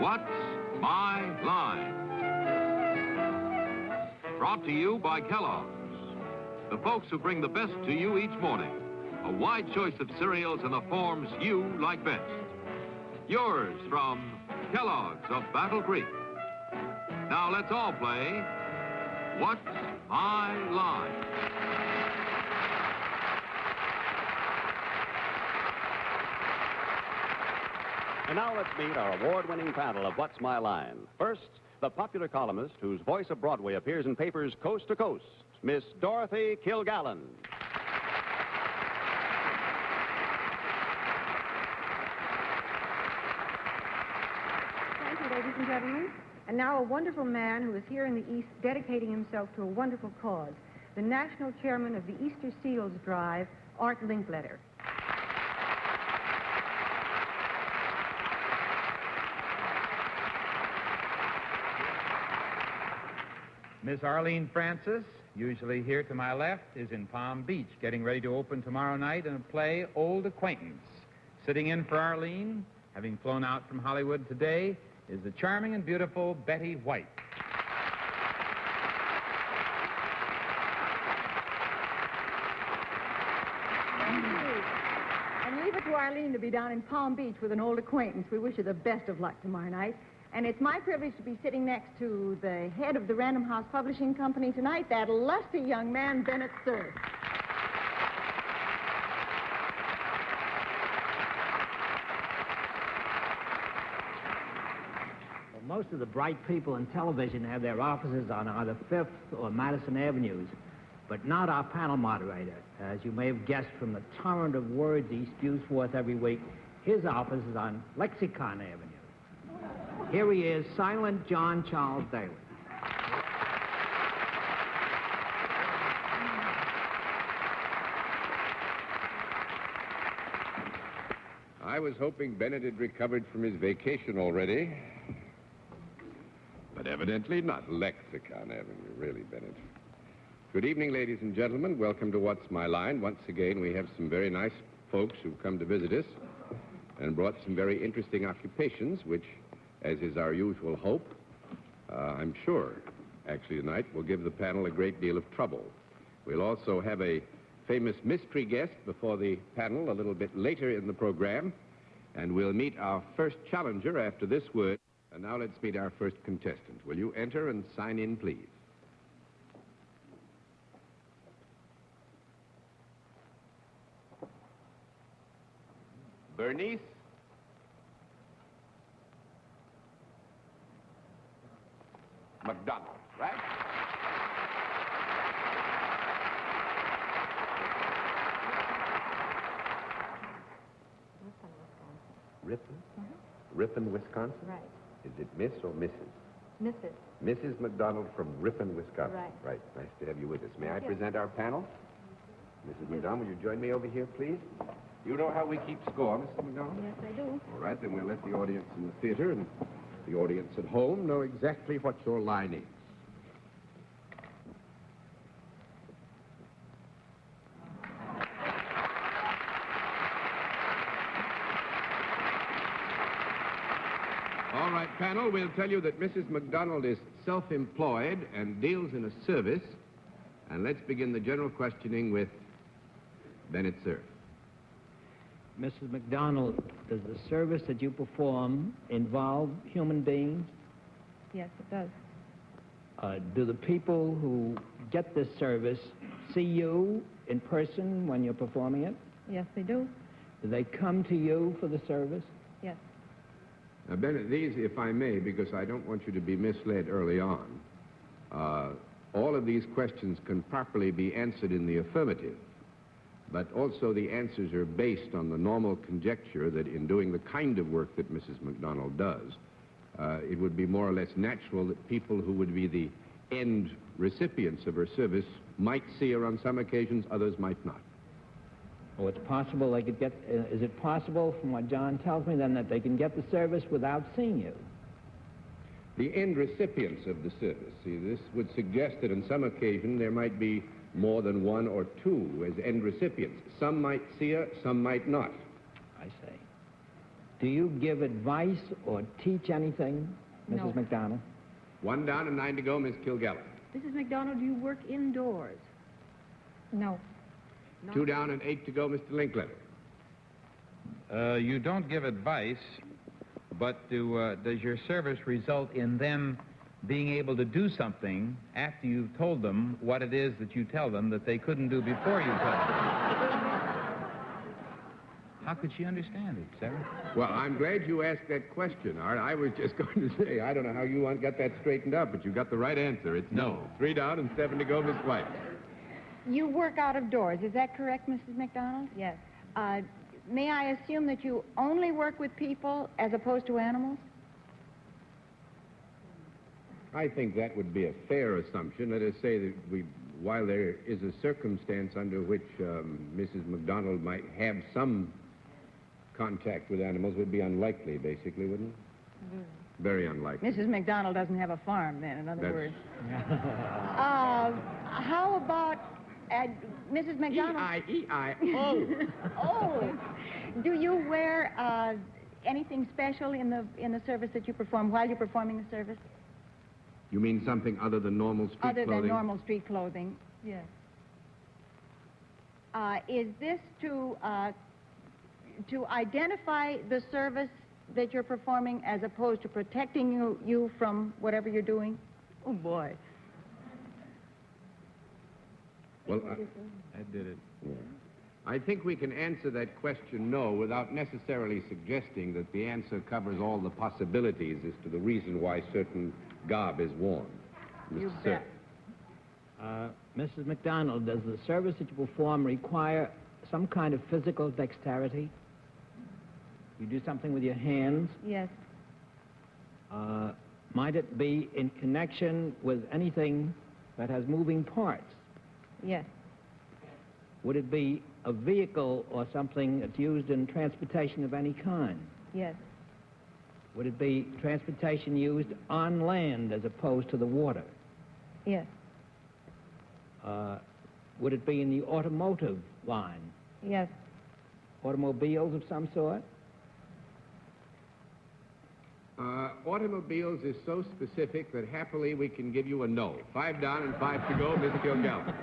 What's My Line? Brought to you by Kellogg's, the folks who bring the best to you each morning. A wide choice of cereals in the forms you like best. Yours from Kellogg's of Battle Creek. Now let's all play What's My Line? And now let's meet our award-winning panel of What's My Line. First, the popular columnist whose voice of Broadway appears in papers coast to coast, Miss Dorothy Kilgallen. Thank you, ladies and gentlemen. And now a wonderful man who is here in the East dedicating himself to a wonderful cause, the national chairman of the Easter Seals Drive, Art Linkletter. Miss Arlene Francis, usually here to my left, is in Palm Beach, getting ready to open tomorrow night in a play, Old Acquaintance. Sitting in for Arlene, having flown out from Hollywood today, is the charming and beautiful Betty White. Thank you. And leave it to Arlene to be down in Palm Beach with an old acquaintance. We wish her the best of luck tomorrow night. And it's my privilege to be sitting next to the head of the Random House Publishing Company tonight, that lusty young man, Bennett, Cerf. Well, most of the bright people in television have their offices on either Fifth or Madison Avenues, but not our panel moderator. As you may have guessed from the torrent of words he spews forth every week, his office is on Lexicon Avenue. Here he is, Silent John Charles Daly. I was hoping Bennett had recovered from his vacation already. But evidently not. Lexicon Avenue, really, Bennett. Good evening, ladies and gentlemen. Welcome to What's My Line. Once again, we have some very nice folks who've come to visit us and brought some very interesting occupations, which, as is our usual hope, I'm sure, actually tonight, will give the panel a great deal of trouble. We'll also have a famous mystery guest before the panel a little bit later in the program, and we'll meet our first challenger after this word. And now let's meet our first contestant. Will you enter and sign in, please? Bernice McDonald, right? Ripon? Ripon, Wisconsin? Right. Is it Miss or Mrs.? Mrs. Mrs. McDonald from Ripon, Wisconsin. Right. Right. Nice to have you with us. May I Thank you. present our panel? Mrs. McDonald, will you join me over here, please? You know how we keep score, Mrs. McDonald? Yes, I do. All right, then we'll let the audience in the theater and the audience at home know exactly what your line is. All right, panel, we'll tell you that Mrs. McDonald is self-employed and deals in a service. And let's begin the general questioning with Bennett, Cerf. Mrs. McDonald, does the service that you perform involve human beings? Yes, it does. Do the people who get this service see you in person when you're performing it? Yes, they do. Do they come to you for the service? Yes. Now, Bennett, these, if I may, because I don't want you to be misled early on, all of these questions can properly be answered in the affirmative, but also the answers are based on the normal conjecture that in doing the kind of work that Mrs. McDonald does, it would be more or less natural that people who would be the end recipients of her service might see her on some occasions, others might not. Oh, it's possible they could get, is it possible, from what John tells me then, that they can get the service without seeing you? The end recipients of the service. See, this would suggest that on some occasion there might be more than one or two as end recipients. Some might see her, some might not. I say. Do you give advice or teach anything, Mrs. No. McDonald? 1 down and 9 to go, Miss Kilgallen. Mrs. McDonald, do you work indoors? No. 2 down and 8 to go, Mr. Linkletter. You don't give advice, but does your service result in them being able to do something after you've told them what it is that you tell them that they couldn't do before you told them? How could she understand it, Sarah? Well, I'm glad you asked that question, Art. I was just going to say, I don't know how you got that straightened up, but you got the right answer. It's no. 3 down and 7 to go, Miss White. You work out of doors, is that correct, Mrs. McDonald? Yes. May I assume that you only work with people as opposed to animals? I think that would be a fair assumption. Let us say that while there is a circumstance under which Mrs. McDonald might have some contact with animals, would be unlikely, basically, wouldn't it? Very unlikely. Mrs. McDonald doesn't have a farm, then, in other That's- words. How about Mrs. McDonald? E-I-E-I-O. Oh, do you wear anything special in the service that you perform while you're performing the service? You mean something other than normal street Other clothing? than normal street clothing? Yes. Is this to identify the service that you're performing as opposed to protecting you from whatever you're doing? Oh, boy. Well, I did it. I think we can answer that question no without necessarily suggesting that the answer covers all the possibilities as to the reason why certain garb is worn. You Mr. bet. Cerf. Mrs. McDonald, does the service that you perform require some kind of physical dexterity? You do something with your hands? Yes. Might it be in connection with anything that has moving parts? Yes. Would it be a vehicle or something that's used in transportation of any kind? Yes. Would it be transportation used on land as opposed to the water? Yes. Would it be in the automotive line? Yes. Automobiles of some sort? Automobiles is so specific that happily we can give you a no. 5 down and 5 to go, Miss Kilgallen.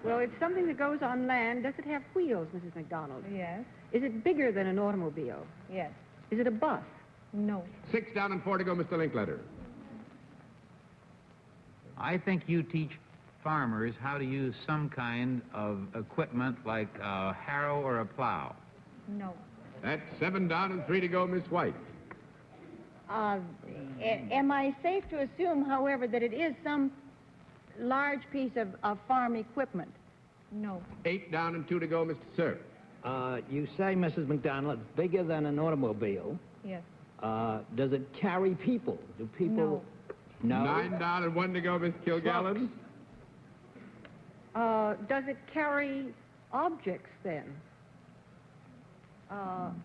Well, it's something that goes on land. Does it have wheels, Mrs. McDonald? Yes. Is it bigger than an automobile? Yes. Is it a bus? No. 6 down and 4 to go, Mr. Linkletter. I think you teach farmers how to use some kind of equipment like a harrow or a plow. No. That's 7 down and 3 to go, Miss White. Am I safe to assume, however, that it is some large piece of farm equipment? No. 8 down and 2 to go, Mr. Cerf. You say, Mrs. McDonald, it's bigger than an automobile. Yes. Does it carry people? Do people... No. 9 down and 1 to go, Miss Kilgallen. Does it carry objects, then?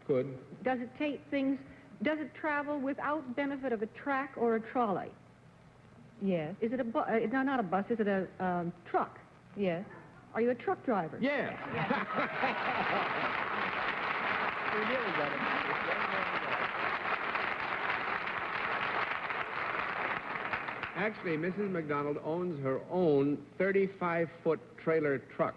Could. Does it take things... Does it travel without benefit of a track or a trolley? Yes. Is it a bus? No, not a bus. Is it a truck? Yes. Are you a truck driver? Yes. Actually, Mrs. McDonald owns her own 35-foot trailer truck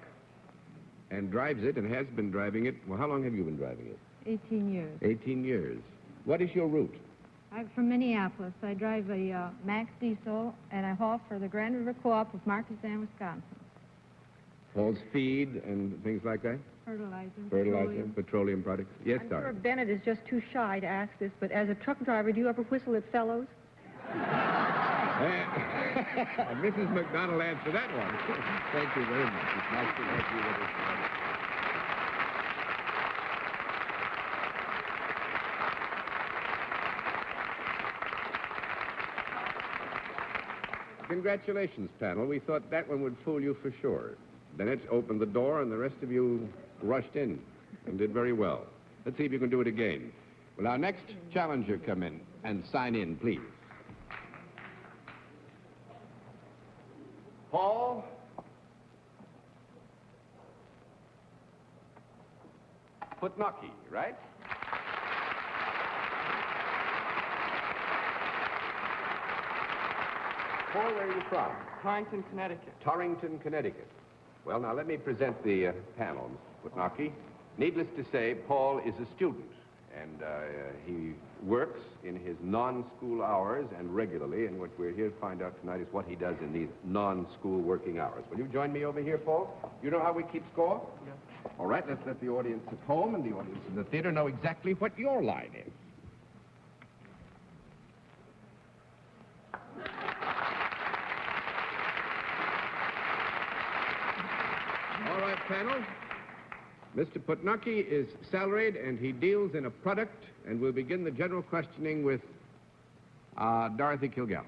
and drives it and has been driving it. Well, how long have you been driving it? 18 years. 18 years. What is your route? I'm from Minneapolis. I drive a Max diesel, and I haul for the Grand River Co-op of Marquezan, Wisconsin. Hauls feed and things like that? Fertilizer. Petroleum products. Yes, I'm sure sir. Bennett is just too shy to ask this, but as a truck driver, do you ever whistle at fellows? Mrs. McDonald answered that one. Thank you very much. It's nice to have you with us. Congratulations, panel. We thought that one would fool you for sure. Bennett opened the door, and the rest of you rushed in and did very well. Let's see if you can do it again. Will our next challenger come in and sign in, please? Paul? Putnocki, right? Paul, where are you from? Torrington, Connecticut. Torrington, Connecticut. Well, now let me present the panel, Mr. Putnocki. Needless to say, Paul is a student, and he works in his non-school hours and regularly, and what we're here to find out tonight is what he does in these non-school working hours. Will you join me over here, Paul? You know how we keep score? Yes. All right, let's let the audience at home and the audience in the theater know exactly what your line is. All right, panel. Mr. Putnocki is salaried, and he deals in a product, and we'll begin the general questioning with Dorothy Kilgallen.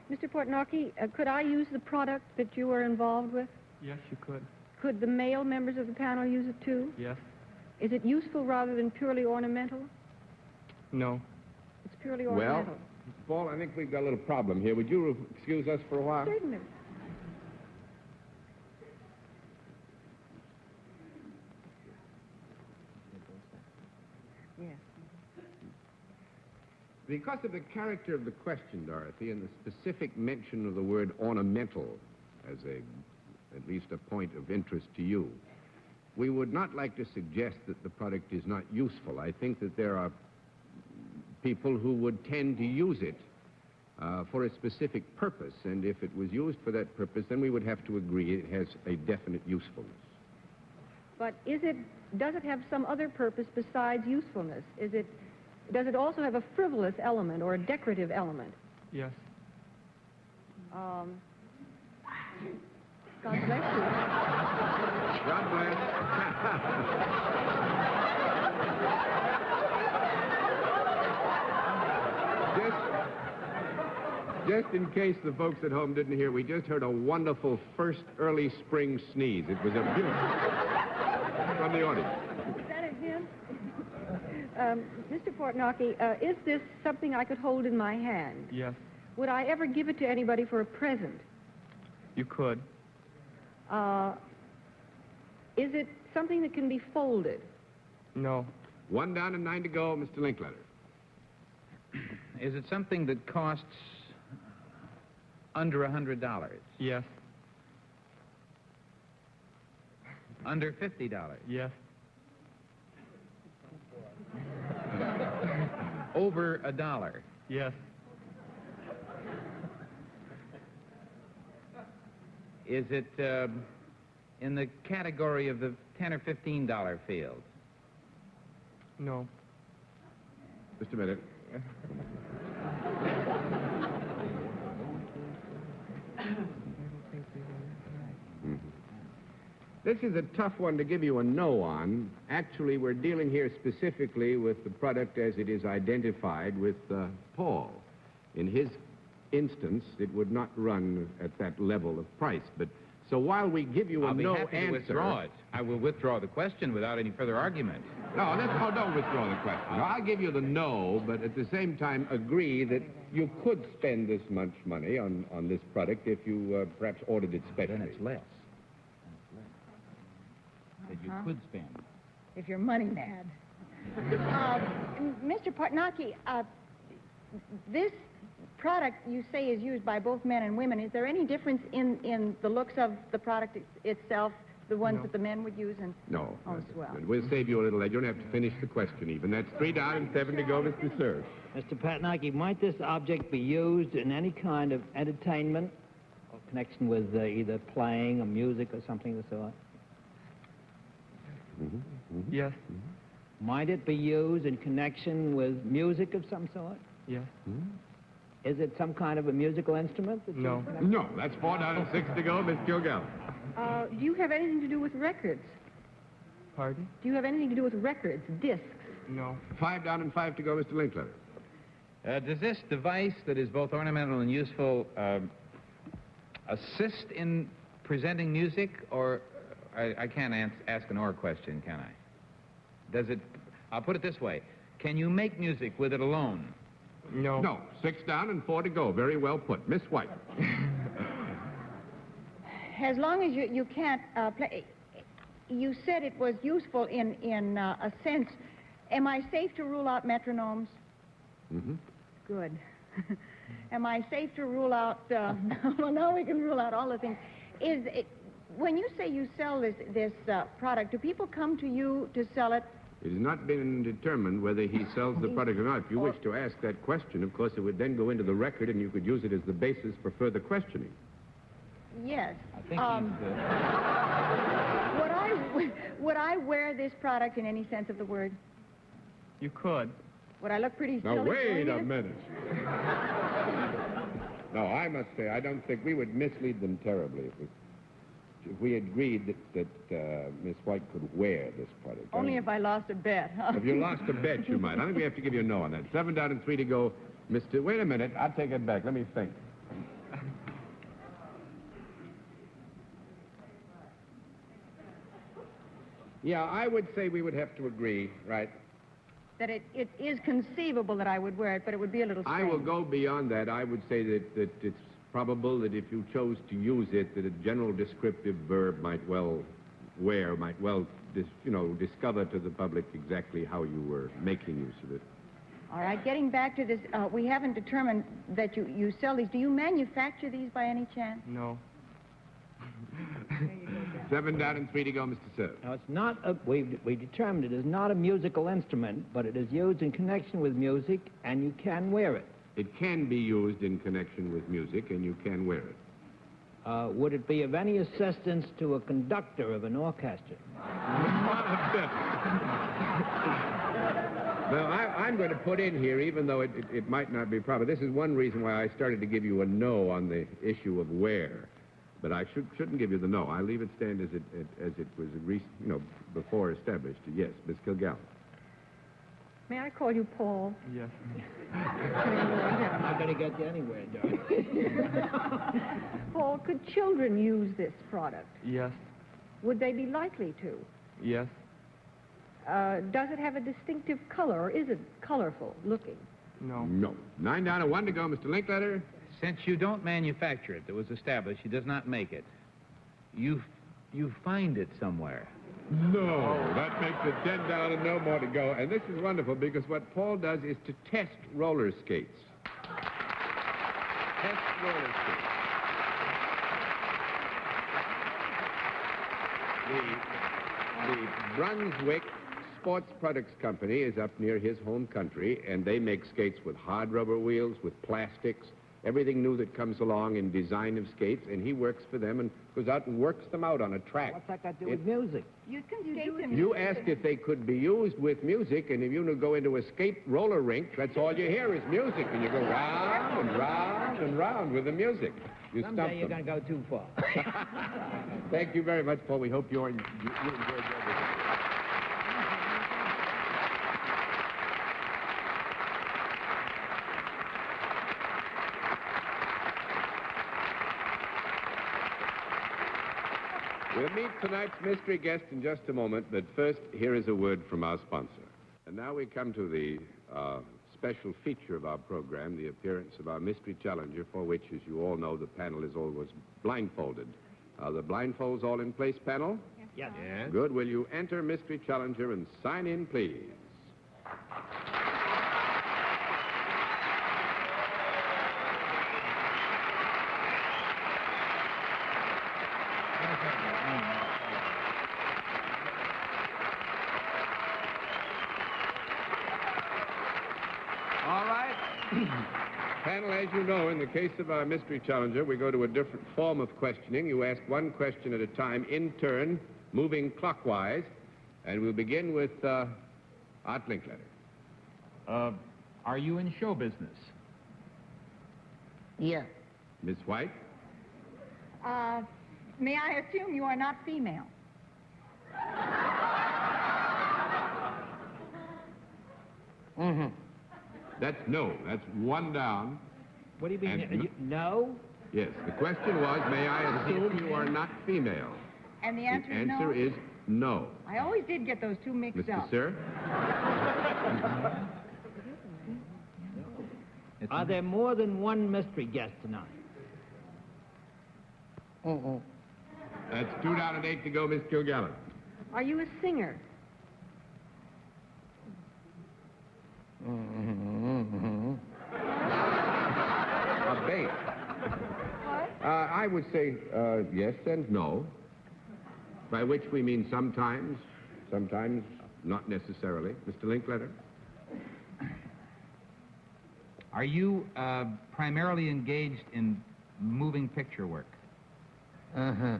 Mr. Portnocky, could I use the product that you were involved with? Yes, you could. Could the male members of the panel use it too? Yes. Is it useful rather than purely ornamental? No. It's purely Well, ornamental. Paul, I think we've got a little problem here. Would you excuse us for a while? Certainly. Yes. Because of the character of the question, Dorothy, and the specific mention of the word ornamental as at least a point of interest to you, we would not like to suggest that the product is not useful. I think that there are people who would tend to use it for a specific purpose, and if it was used for that purpose, then we would have to agree it has a definite usefulness. But does it have some other purpose besides usefulness? Does it also have a frivolous element or a decorative element? Yes. God bless you. God bless. Just in case the folks at home didn't hear, we just heard a wonderful first early spring sneeze. It was a beautiful from the audience. Is that a hint? Mr. Portnocky, is this something I could hold in my hand? Yes. Would I ever give it to anybody for a present? You could. Is it something that can be folded? No. 1 down and 9 to go, Mr. Linkletter. Is it something that costs under $100? Yes. Under $50? Yes. Over $1? Yes. Is it in the category of the $10 or $15 field? No. Just a minute. This is a tough one to give you a no on. Actually, we're dealing here specifically with the product as it is identified with Paul. In his instance, it would not run at that level of price. But so while we give you a no I'll be happy answer, to withdraw it. I will withdraw the question without any further argument. No, don't withdraw the question. I'll give you the no, but at the same time agree that you could spend this much money on this product if you perhaps ordered it specially. Then it's less. That you could spend. If you're money mad. Mr. Portnocky, this product you say is used by both men and women. Is there any difference in the looks of the product itself, the ones No. that the men would use? And No. Oh, swell. We'll save you a little. You don't have to finish the question even. That's 3 down and 7 to go, Mr. Cerf. Mr. Patnaki, might this object be used in any kind of entertainment or connection with either playing or music or something of the sort? Yes. Might it be used in connection with music of some sort? Yes. Is it some kind of a musical instrument? That No. No, that's 4 down and 6 to go, Miss Kilgallen. Do you have anything to do with records? Pardon? Do you have anything to do with records, discs? No. 5 down and 5 to go, Mr. Linkletter. Does this device that is both ornamental and useful assist in presenting music, or I can't ask an or question, can I? Does it, I'll put it this way, can you make music with it alone? No. No, 6 down and 4 to go. Very well put. Miss White. As long as you can't play... You said it was useful in a sense. Am I safe to rule out metronomes? Mm-hmm. Good. am I safe to rule out, well, now we can rule out all the things. When you say you sell this product, do people come to you to sell it? It has not been determined whether he sells the product or not. If you wish to ask that question, of course, it would then go into the record, and you could use it as the basis for further questioning. Yes. I think Would I wear this product in any sense of the word? You could. Would I look pretty silly? Now, wait doing a it? minute. No, I must say, I don't think we would mislead them terribly if we agreed that Miss White could wear this product. Only if I lost a bet, huh? If you lost a bet, you might. I think we have to give you a no on that. 7 down and 3 to go. Mr. Wait a minute. I'll take it back. Let me think. Yeah, I would say we would have to agree, right? That it is conceivable that I would wear it, but it would be a little strange. I will go beyond that. I would say that it's probable that if you chose to use it, that a general descriptive verb might well discover to the public exactly how you were making use of it. All right, getting back to this, we haven't determined that you sell these. Do you manufacture these by any chance? No. 7 down and 3 to go, Mr. Cerf. Now, it's not we determined it is not a musical instrument, but it is used in connection with music, and you can wear it. It can be used in connection with music, and you can wear it. Would it be of any assistance to a conductor of an orchestra? Not a bit. Well, I'm going to put in here, even though it might not be proper. This is one reason why I started to give you a no on the issue of wear. But I shouldn't give you the no. I leave it stand as it was before established. Yes, Miss Kilgallen. May I call you Paul? Yes. I'm not going to get you anywhere, Dorothy. Paul, could children use this product? Yes. Would they be likely to? Yes. Does it have a distinctive color, or is it colorful looking? No. No. 9 down and 1 to go, Mr. Linkletter. Since you don't manufacture it, that was established, he does not make it. You find it somewhere. No, that makes it 10 down and no more to go. And this is wonderful because what Paul does is to test roller skates. Test roller skates. The Brunswick Sports Products Company is up near his home country, and they make skates with hard rubber wheels, with plastics, everything new that comes along in design of skates, and he works for them and goes out and works them out on a track. What's that got to do with music? You can skate them. You asked if they could be used with music, and if you go into a skate roller rink, that's all you hear is music, and you go round and round and round with the music. You Someday stump you're them. going to go too far. Thank you very much, Paul. We hope you enjoyed everything. We'll meet tonight's mystery guest in just a moment, but first, here is a word from our sponsor. And now we come to the special feature of our program, the appearance of our mystery challenger, for which, as you all know, the panel is always blindfolded. Are the blindfolds all in place, panel? Yes. Good. Will you enter mystery challenger and sign in, please? All right. Panel, as you know, in the case of our mystery challenger, we go to a different form of questioning. You ask one question at a time, in turn, moving clockwise. And we'll begin with Art Linkletter. Are you in show business? Yeah. Miss White? May I assume you are not female? Mm-hmm. That's no. That's 1 down. What do you mean? And- No? Yes, the question was, may I assume you are not female? And the answer The is no? answer is no. I always did get those two mixed Mr. up. Cerf? Are there more than one mystery guest tonight? That's 2 down and 8 to go, Miss Kilgallen. Are you a singer? I would say yes and no, by which we mean sometimes not necessarily. Mr. Linkletter? Are you primarily engaged in moving picture work? Uh-huh.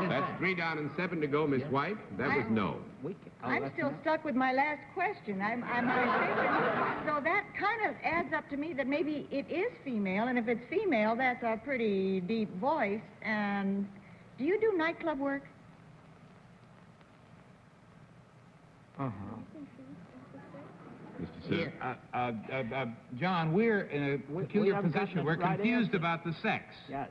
That's 3 down and 7 to go, Miss White. That was no. I'm still stuck with my last question. I'm thinking, so that kind of adds up to me that maybe it is female, and if it's female, that's a pretty deep voice. And do you do nightclub work? Uh-huh. Mr. Cerf? John, we're in a peculiar haven't gotten position. the We're right confused answer. about the sex. Yes.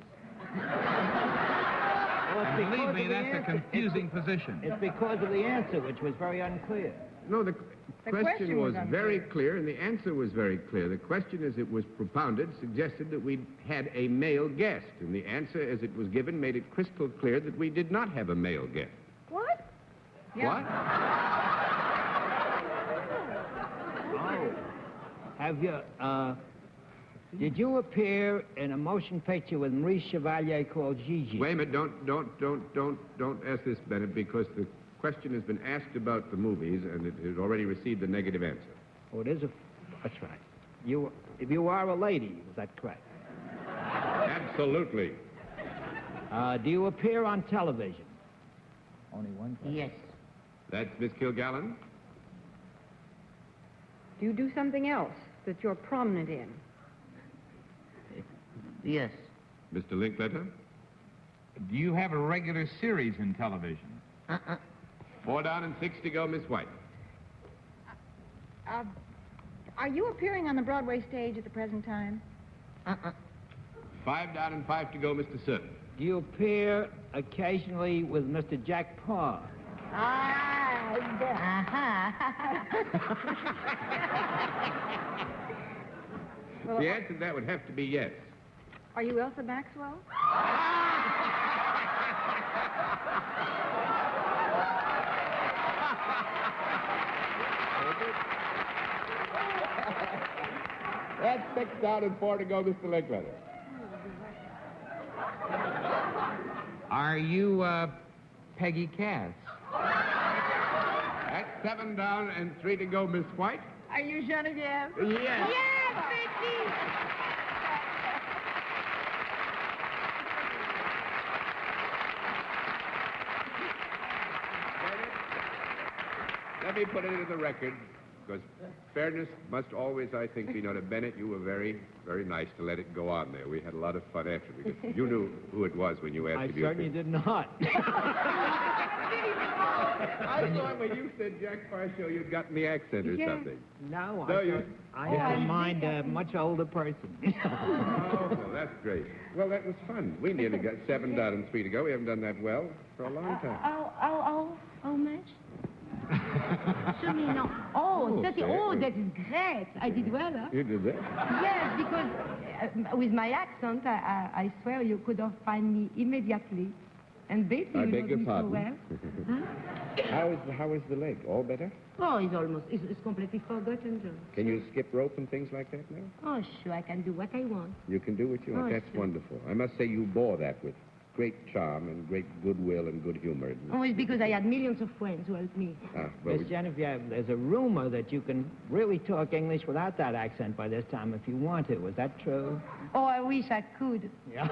And believe me, that's a confusing position. It's because of the answer, which was very unclear. No, the question question was was very unclear. clear, and the answer was very clear. The question, as it was propounded, suggested that we had a male guest, and the answer, as it was given, made it crystal clear that we did not have a male guest. What? What? Oh. Have you, did you appear in a motion picture with Maurice Chevalier called Gigi? Wait a minute, don't ask this, Bennett, because the question has been asked about the movies, and it has already received a negative answer. Oh, it is a... That's right. If you are a lady, is that correct? Absolutely. Do you appear on television? Only one question. Yes. That's Miss Kilgallen? Do you do something else that you're prominent in? Yes. Mr. Linkletter? Do you have a regular series in television? 4 down and 6 to go, Miss White. Are you appearing on the Broadway stage at the present time? 5 down and 5 to go, Mr. Cerf. Do you appear occasionally with Mr. Jack Parr? Well, The answer to that would have to be yes. are you Elsa Maxwell? That's 6 down and 4 to go, Mr. Linkletter. Are you Peggy Cass? That's 7 down and 3 to go, Miss White. Are you Genevieve? Yes. Yes, Vicky! Let me put it into the record, because fairness must always, I think, be noted. Bennett, you were very, very nice to let it go on there. We had a lot of fun after, because you knew who it was when you asked I if you certainly did not. I thought when you said Jack Parr show, you'd gotten the accent or something. No, No, you- I had in mind a much older person. Oh, well, that's great. Well, that was fun. We nearly got 7 down and 3 to go. We haven't done that well for a long time. How much? Sure, no. Oh, that is great. I did well, huh? You did that? Yes, because with my accent, I swear you could have found me immediately. And Betty, I you beg know your me so pardon. well. How is the leg? All better? Oh, it's completely forgotten, John. Can you skip rope and things like that now? Oh, sure, I can do what I want. You can do what you want. Oh, That's sure. wonderful. I must say you bore that with great charm and great goodwill and good humor. Oh, it's because I had millions of friends who helped me. Well, Miss Genevieve, there's a rumor that you can really talk English without that accent by this time if you want to. Is that true? Oh, I wish I could. Yeah.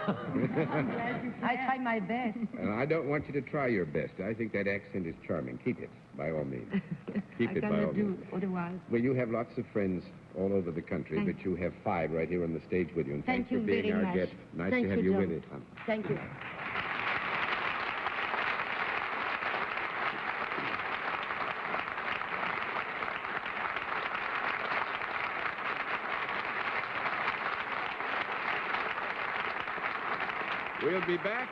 I try my best. and I don't want you to try your best. I think that accent is charming. Keep it, by all means. Keep I it, by all cannot do means. otherwise. Well, you have lots of friends all over the country, Thank but you have 5 right here on the stage with you. And Thank thanks for you being very our much. guest. Nice Thank to have you, you with John. us, hon. Thank you. We'll be back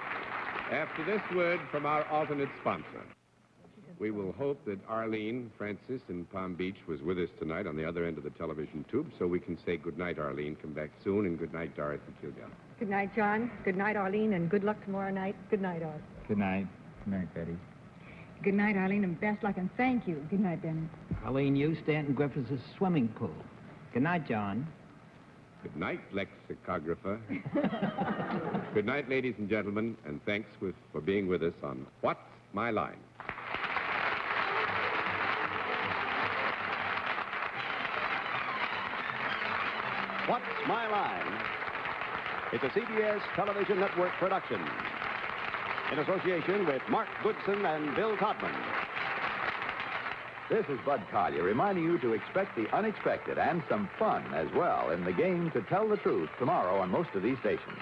after this word from our alternate sponsor. We will hope that Arlene Francis in Palm Beach was with us tonight on the other end of the television tube, so we can say good night, Arlene. Come back soon, and good night, Dorothy Kilgallen. Good night, John. Good night, Arlene, and good luck tomorrow night. Good night, Art. Good night. Good night, Betty. Good night, Arlene, and best luck, and thank you. Good night, Bennett. Arlene, you, Stanton Griffiths' swimming pool. Good night, John. Good night, lexicographer. Good night, ladies and gentlemen, and thanks for being with us on What's My Line? What's My Line? It's a CBS television network production in association with Mark Goodson and Bill Todman. This is Bud Collier reminding you to expect the unexpected and some fun as well in the game To Tell the Truth tomorrow on most of these stations.